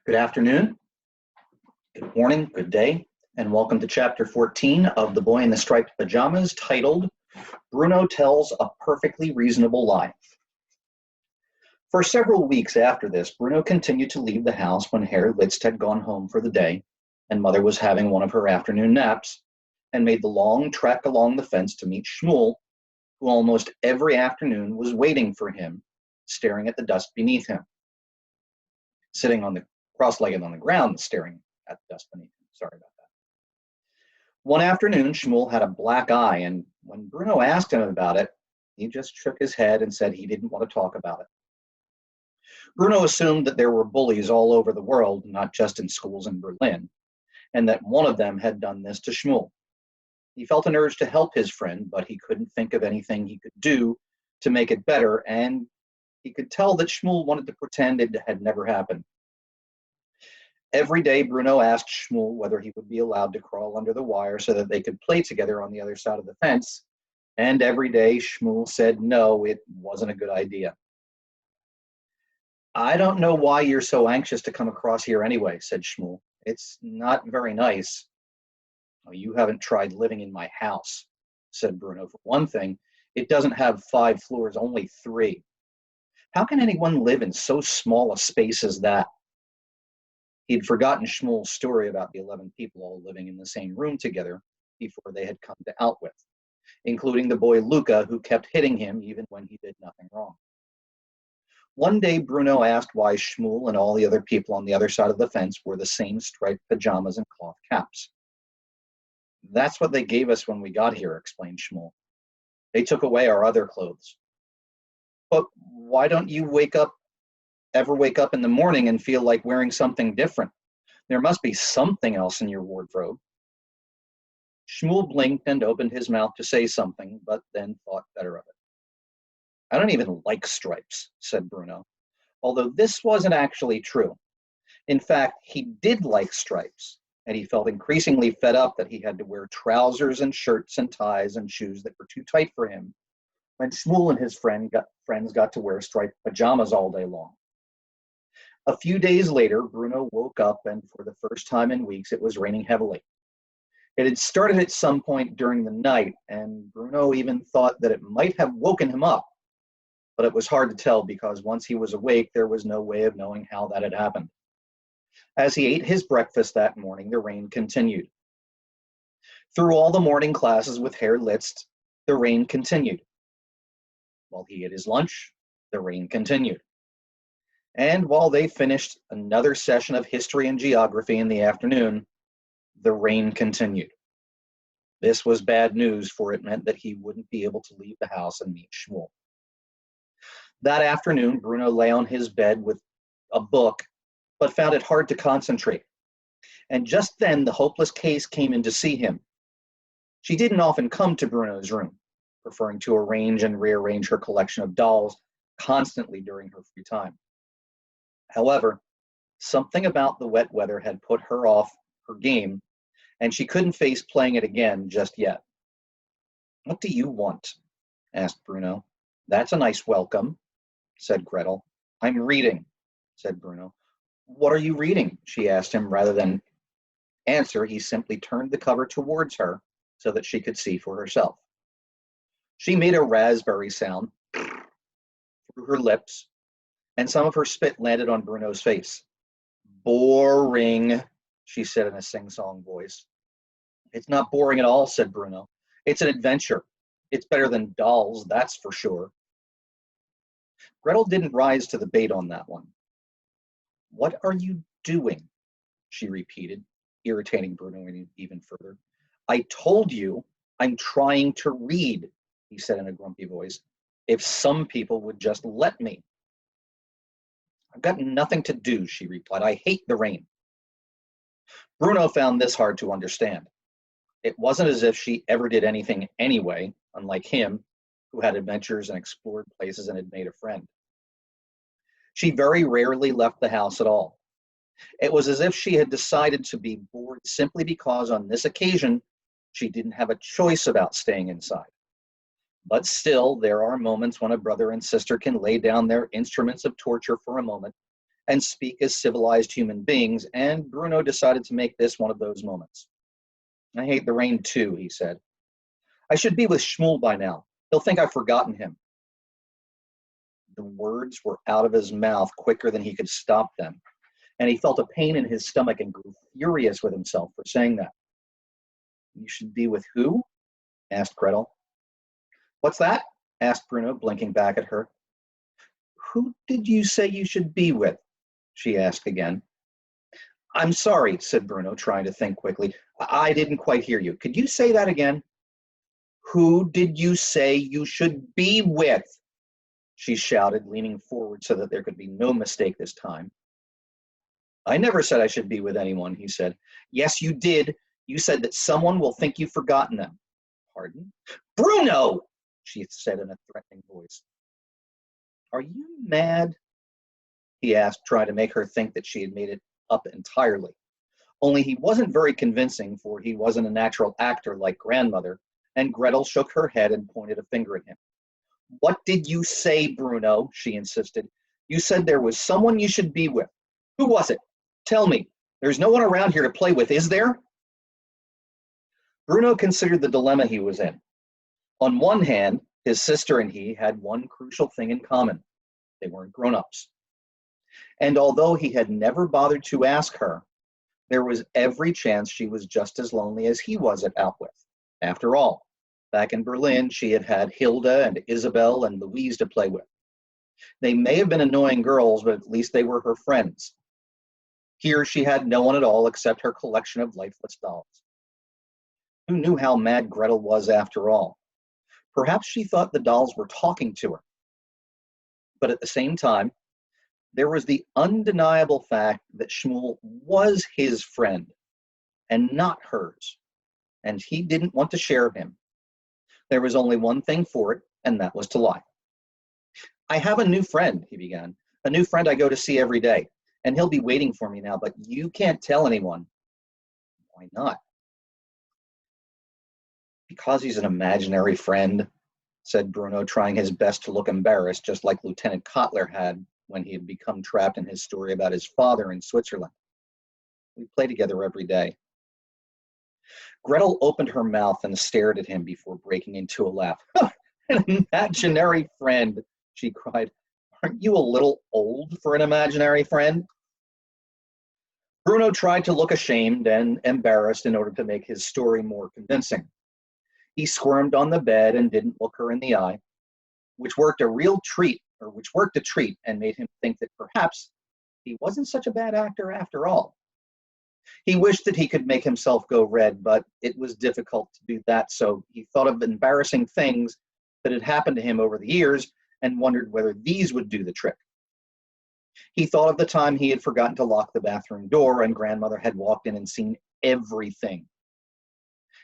Good afternoon, good morning, good day, and welcome to Chapter 14 of The Boy in the Striped Pajamas, titled Bruno Tells a Perfectly Reasonable Lie. For several weeks after this, Bruno continued to leave the house when Herr Litzt had gone home for the day, and Mother was having one of her afternoon naps, and made the long trek along the fence to meet Shmuel, who almost every afternoon was waiting for him, staring at the dust beneath him. Sitting on the cross-legged on the ground, staring at the dust beneath him. Sorry about that. One afternoon, Shmuel had a black eye, and when Bruno asked him about it, he just shook his head and said he didn't want to talk about it. Bruno assumed that there were bullies all over the world, not just in schools in Berlin, and that one of them had done this to Shmuel. He felt an urge to help his friend, but he couldn't think of anything he could do to make it better, and he could tell that Shmuel wanted to pretend it had never happened. Every day, Bruno asked Shmuel whether he would be allowed to crawl under the wire so that they could play together on the other side of the fence, and every day Shmuel said no, it wasn't a good idea. "I don't know why you're so anxious to come across here anyway," said Shmuel. "It's not very nice." "Oh, you haven't tried living in my house," said Bruno. "For one thing, it doesn't have 5 floors, only 3. How can anyone live in so small a space as that?" He'd forgotten Shmuel's story about the 11 people all living in the same room together before they had come to Outwith, including the boy Luca, who kept hitting him even when he did nothing wrong. One day, Bruno asked why Shmuel and all the other people on the other side of the fence wore the same striped pajamas and cloth caps. "That's what they gave us when we got here," explained Shmuel. "They took away our other clothes." "But why don't you ever wake up in the morning and feel like wearing something different? There must be something else in your wardrobe." Shmuel blinked and opened his mouth to say something, but then thought better of it. "I don't even like stripes," said Bruno, although this wasn't actually true. In fact, he did like stripes, and he felt increasingly fed up that he had to wear trousers and shirts and ties and shoes that were too tight for him, when Shmuel and his friends got to wear striped pajamas all day long. A few days later, Bruno woke up, and for the first time in weeks, it was raining heavily. It had started at some point during the night, and Bruno even thought that it might have woken him up, but it was hard to tell because once he was awake, there was no way of knowing how that had happened. As he ate his breakfast that morning, the rain continued. Through all the morning classes with Herr Litzt, the rain continued. While he ate his lunch, the rain continued. And while they finished another session of history and geography in the afternoon, the rain continued. This was bad news, for it meant that he wouldn't be able to leave the house and meet Shmuel. That afternoon, Bruno lay on his bed with a book, but found it hard to concentrate. And just then, the hopeless case came in to see him. She didn't often come to Bruno's room, preferring to arrange and rearrange her collection of dolls constantly during her free time. However, something about the wet weather had put her off her game, and she couldn't face playing it again just yet. "What do you want?" asked Bruno. "That's a nice welcome," said Gretel. "I'm reading," said Bruno. "What are you reading?" she asked him. Rather than answer, he simply turned the cover towards her so that she could see for herself. She made a raspberry sound through her lips, and some of her spit landed on Bruno's face. "Boring," she said in a sing-song voice. "It's not boring at all," said Bruno. "It's an adventure. It's better than dolls, that's for sure." Gretel didn't rise to the bait on that one. "What are you doing?" she repeated, irritating Bruno even further. "I told you I'm trying to read," he said in a grumpy voice. "If some people would just let me." "I've got nothing to do," she replied. "I hate the rain." Bruno found this hard to understand. It wasn't as if she ever did anything anyway, unlike him, who had adventures and explored places and had made a friend. She very rarely left the house at all. It was as if she had decided to be bored simply because on this occasion she didn't have a choice about staying inside. But still, there are moments when a brother and sister can lay down their instruments of torture for a moment and speak as civilized human beings, and Bruno decided to make this one of those moments. I hate the rain too, he said. I should be with Shmuel by now. He'll think I've forgotten him. The words were out of his mouth quicker than he could stop them, and he felt a pain in his stomach and grew furious with himself for saying that. You should be with who? Asked Gretel. What's that? Asked Bruno, blinking back at her. Who did you say you should be with? She asked again. I'm sorry, said Bruno, trying to think quickly. I didn't quite hear you. Could you say that again? Who did you say you should be with? She shouted, leaning forward so that there could be no mistake this time. I never said I should be with anyone, he said. Yes, you did. You said that someone will think you've forgotten them. Pardon? Bruno, she said in a threatening voice. Are you mad? He asked, trying to make her think that she had made it up entirely. Only he wasn't very convincing, for he wasn't a natural actor like grandmother, and Gretel shook her head and pointed a finger at him. What did you say, Bruno? She insisted. You said there was someone you should be with. Who was it? Tell me. There's no one around here to play with, is there? Bruno considered the dilemma he was in. On one hand, his sister and he had one crucial thing in common. They weren't grown-ups. And although he had never bothered to ask her, there was every chance she was just as lonely as he was at Outwith. After all, back in Berlin, she had had Hilda and Isabel and Louise to play with. They may have been annoying girls, but at least they were her friends. Here she had no one at all except her collection of lifeless dolls. Who knew how mad Gretel was after all? Perhaps she thought the dolls were talking to her. But at the same time, there was the undeniable fact that Shmuel was his friend and not hers, and he didn't want to share him. There was only one thing for it, and that was to lie. I have a new friend, he began, a new friend I go to see every day, and he'll be waiting for me now, but you can't tell anyone. Why not? Because he's an imaginary friend, said Bruno, trying his best to look embarrassed, just like Lieutenant Kotler had when he had become trapped in his story about his father in Switzerland. We play together every day. Gretel opened her mouth and stared at him before breaking into a laugh. An imaginary friend, she cried. Aren't you a little old for an imaginary friend? Bruno tried to look ashamed and embarrassed in order to make his story more convincing. He squirmed on the bed and didn't look her in the eye, which worked a treat and made him think that perhaps he wasn't such a bad actor after all. He wished that he could make himself go red, but it was difficult to do that, so he thought of embarrassing things that had happened to him over the years and wondered whether these would do the trick. He thought of the time he had forgotten to lock the bathroom door and grandmother had walked in and seen everything.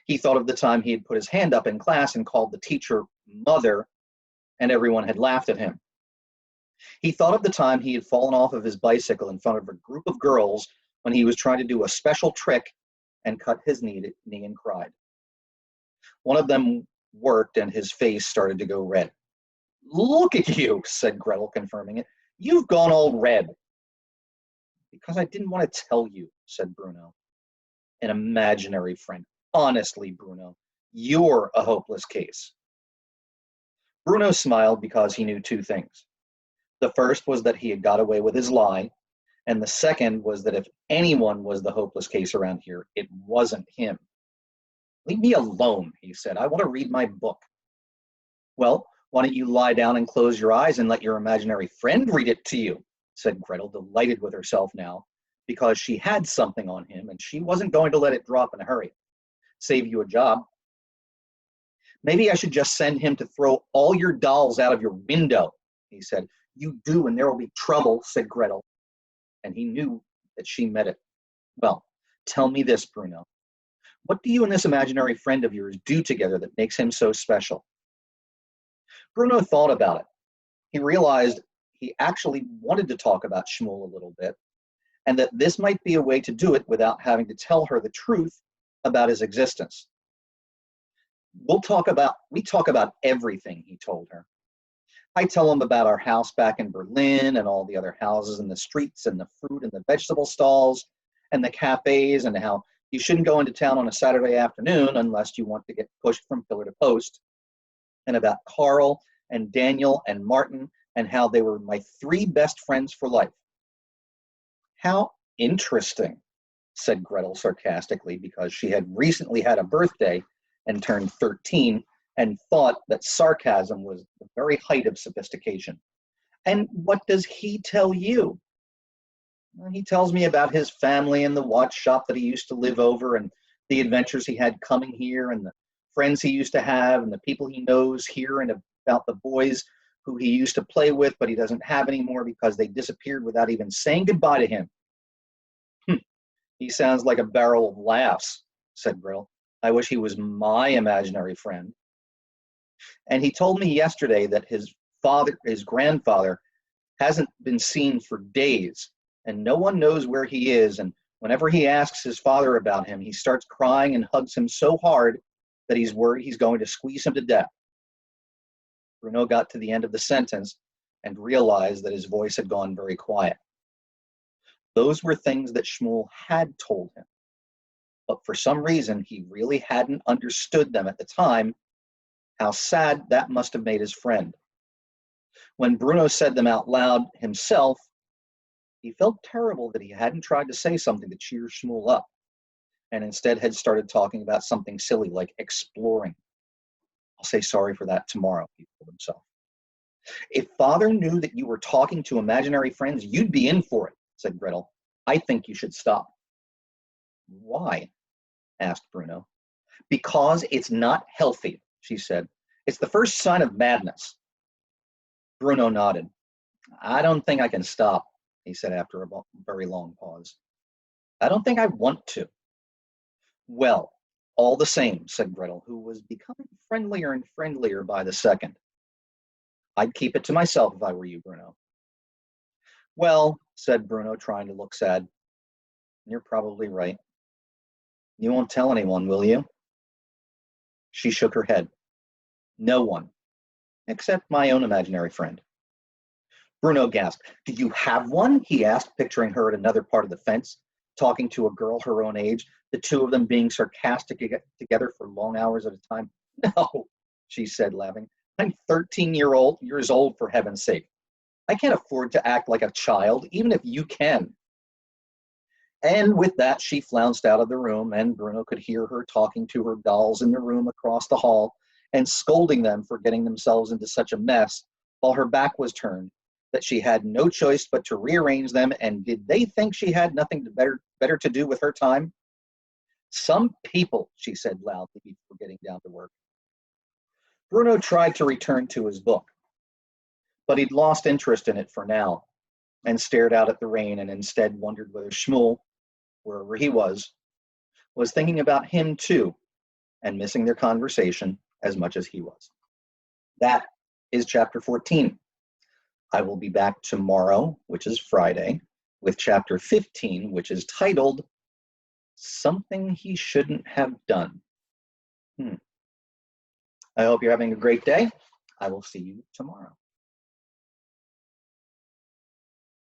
He thought of the time he had put his hand up in class and called the teacher mother, and everyone had laughed at him. He thought of the time he had fallen off of his bicycle in front of a group of girls when he was trying to do a special trick and cut his knee and cried. One of them worked and his face started to go red. Look at you, said Gretel, confirming it. You've gone all red. Because I didn't want to tell you, said Bruno. An imaginary friend. Honestly, Bruno, you're a hopeless case. Bruno smiled because he knew two things. The first was that he had got away with his lie, and the second was that if anyone was the hopeless case around here, it wasn't him. Leave me alone, he said. I want to read my book. Well, why don't you lie down and close your eyes and let your imaginary friend read it to you, said Gretel, delighted with herself now, because she had something on him and she wasn't going to let it drop in a hurry. Save you a job. Maybe I should just send him to throw all your dolls out of your window, he said. You do, and there will be trouble, said Gretel. And he knew that she meant it. Well, tell me this, Bruno. What do you and this imaginary friend of yours do together that makes him so special? Bruno thought about it. He realized he actually wanted to talk about Shmuel a little bit, and that this might be a way to do it without having to tell her the truth about his existence. We talk about everything, he told her. I tell him about our house back in Berlin and all the other houses and the streets and the fruit and the vegetable stalls and the cafes and how you shouldn't go into town on a Saturday afternoon unless you want to get pushed from pillar to post, and about Carl and Daniel and Martin and how they were my three best friends for life. How interesting, said Gretel sarcastically, because she had recently had a birthday and turned 13 and thought that sarcasm was the very height of sophistication. And what does he tell you? Well, he tells me about his family and the watch shop that he used to live over and the adventures he had coming here and the friends he used to have and the people he knows here and about the boys who he used to play with, but he doesn't have anymore because they disappeared without even saying goodbye to him. He sounds like a barrel of laughs, said Gretel. I wish he was my imaginary friend. And he told me yesterday that his grandfather, hasn't been seen for days, and no one knows where he is. And whenever he asks his father about him, he starts crying and hugs him so hard that he's worried he's going to squeeze him to death. Bruno got to the end of the sentence and realized that his voice had gone very quiet. Those were things that Shmuel had told him, but for some reason he really hadn't understood them at the time. How sad that must have made his friend. When Bruno said them out loud himself, he felt terrible that he hadn't tried to say something to cheer Shmuel up, and instead had started talking about something silly like exploring. I'll say sorry for that tomorrow, he told himself. If Father knew that you were talking to imaginary friends, you'd be in for it, said Gretel. I think you should stop. Why? Asked Bruno. Because it's not healthy, she said. It's the first sign of madness. Bruno nodded. I don't think I can stop, he said after a very long pause. I don't think I want to. Well, all the same, said Gretel, who was becoming friendlier and friendlier by the second. I'd keep it to myself if I were you, Bruno. Well, said Bruno, trying to look sad, you're probably right. You won't tell anyone, will you? She shook her head. No one, except my own imaginary friend. Bruno gasped. Do you have one? He asked, picturing her at another part of the fence, talking to a girl her own age, the two of them being sarcastic together for long hours at a time. No, she said, laughing. I'm 13 years old, for heaven's sake. I can't afford to act like a child, even if you can. And with that, she flounced out of the room, and Bruno could hear her talking to her dolls in the room across the hall and scolding them for getting themselves into such a mess while her back was turned, that she had no choice but to rearrange them. And did they think she had nothing better to do with her time? Some people, she said loudly before getting down to work. Bruno tried to return to his book, but he'd lost interest in it for now and stared out at the rain and instead wondered whether Shmuel, wherever he was thinking about him too and missing their conversation as much as he was. That is chapter 14. I will be back tomorrow, which is Friday, with chapter 15, which is titled Something He Shouldn't Have Done. I hope you're having a great day. I will see you tomorrow.